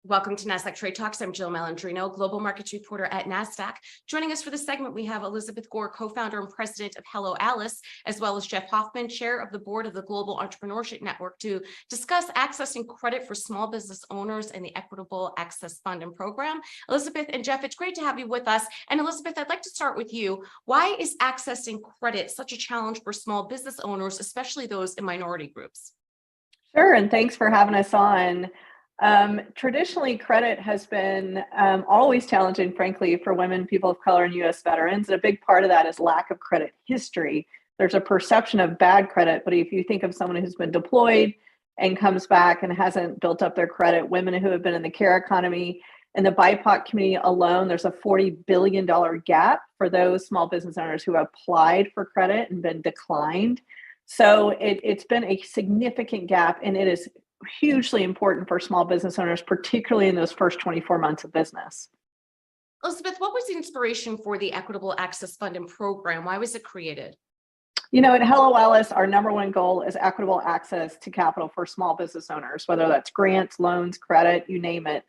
Welcome to Nasdaq TradeTalks. I'm Jill Malandrino, Global Markets Reporter at Nasdaq. Joining us for this segment, we have Elizabeth Gore, co-founder and president of Hello Alice, as well as Jeff Hoffman, chair of the board of the Global Entrepreneurship Network, to discuss accessing credit for small business owners and the Equitable Access Fund Program. Elizabeth and Jeff, it's great to have you with us. And Elizabeth, I'd like to start with you. Why is accessing credit such a challenge for small business owners, especially those in minority groups? Sure, and thanks for having us on. Traditionally, credit has been always challenging, frankly, for women, people of color, and U.S. veterans. And a big part of that is lack of credit history. There's a perception of bad credit, but if you think of someone who's been deployed and comes back and hasn't built up their credit, women who have been in the care economy, in the BIPOC community alone, there's a $40 billion gap for those small business owners who applied for credit and been declined. So it's been a significant gap, and it is hugely important for small business owners, particularly in those first 24 months of business. Elizabeth, what was the inspiration for the Equitable Access Fund Program? Why was it created? You know, at Hello Alice, our number one goal is equitable access to capital for small business owners, whether that's grants, loans, credit, you name it.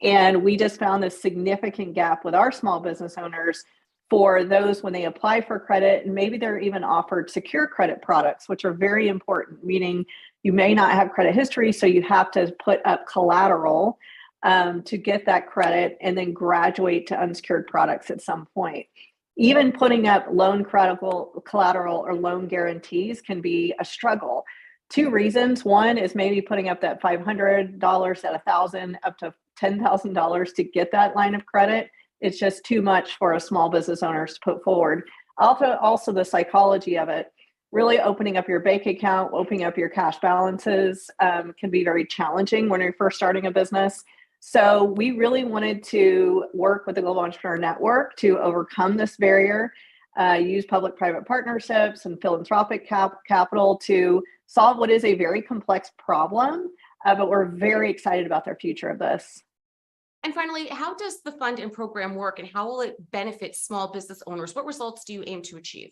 And we just found this significant gap with our small business owners for those when they apply for credit, and maybe they're even offered secure credit products, which are very important, meaning you may not have credit history, so you have to put up collateral to get that credit and then graduate to unsecured products at some point. Even putting up loan collateral or loan guarantees can be a struggle. Two reasons. One is maybe putting up that $500 at $1,000 up to $10,000 to get that line of credit. It's just too much for a small business owner to put forward. Also the psychology of it. Really opening up your bank account, opening up your cash balances can be very challenging when you're first starting a business. So we really wanted to work with the Global Entrepreneur Network to overcome this barrier, use public-private partnerships and philanthropic capital to solve what is a very complex problem, but we're very excited about the future of this. And finally, how does the fund and program work, and how will it benefit small business owners? What results do you aim to achieve?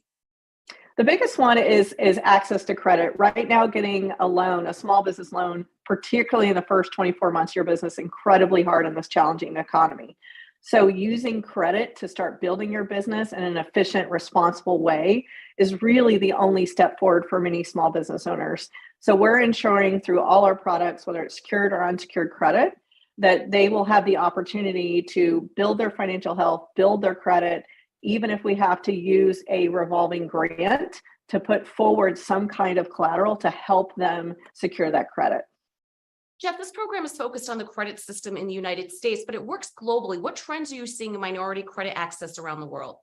The biggest one is access to credit. Right now, getting a loan, a small business loan, particularly in the first 24 months of your business, incredibly hard in this challenging economy. So using credit to start building your business in an efficient, responsible way is really the only step forward for many small business owners. So we're ensuring through all our products, whether it's secured or unsecured credit, that they will have the opportunity to build their financial health, build their credit, even if we have to use a revolving grant to put forward some kind of collateral to help them secure that credit. Jeff, this program is focused on the credit system in the United States, but it works globally. What trends are you seeing in minority credit access around the world?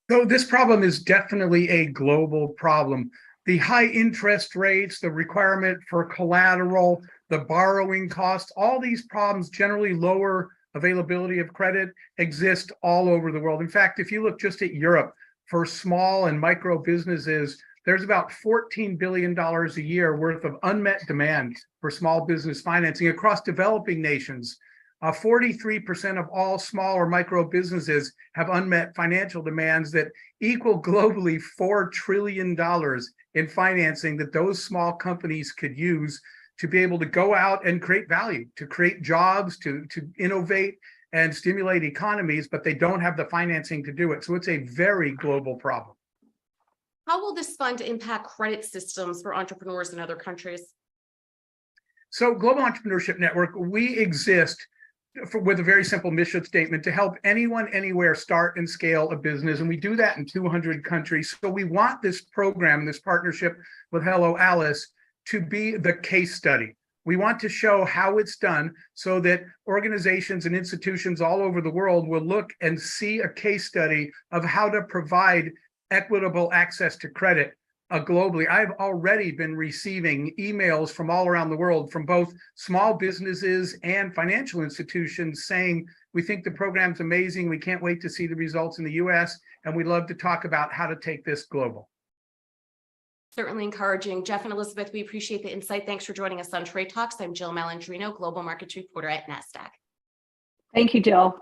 So this problem is definitely a global problem. The high interest rates, the requirement for collateral, the borrowing costs, all these problems, generally lower availability of credit, exist all over the world. In fact, if you look just at Europe, for small and micro businesses, there's about $14 billion a year worth of unmet demand for small business financing across developing nations. 43% of all small or micro businesses have unmet financial demands that equal globally $4 trillion in financing that those small companies could use to be able to go out and create value, to create jobs, to innovate and stimulate economies, but they don't have the financing to do it. So it's a very global problem. How will this fund impact credit systems for entrepreneurs in other countries? So Global Entrepreneurship Network, we exist with a very simple mission statement to help anyone, anywhere start and scale a business. And we do that in 200 countries. So we want this program, this partnership with Hello Alice, to be the case study. We want to show how it's done so that organizations and institutions all over the world will look and see a case study of how to provide equitable access to credit globally. I've already been receiving emails from all around the world from both small businesses and financial institutions saying, we think the program's amazing, we can't wait to see the results in the US, and we'd love to talk about how to take this global. Certainly encouraging. Jeff and Elizabeth, we appreciate the insight. Thanks for joining us on Trade Talks. I'm Jill Malandrino, Global Markets Reporter at Nasdaq. Thank you, Jill.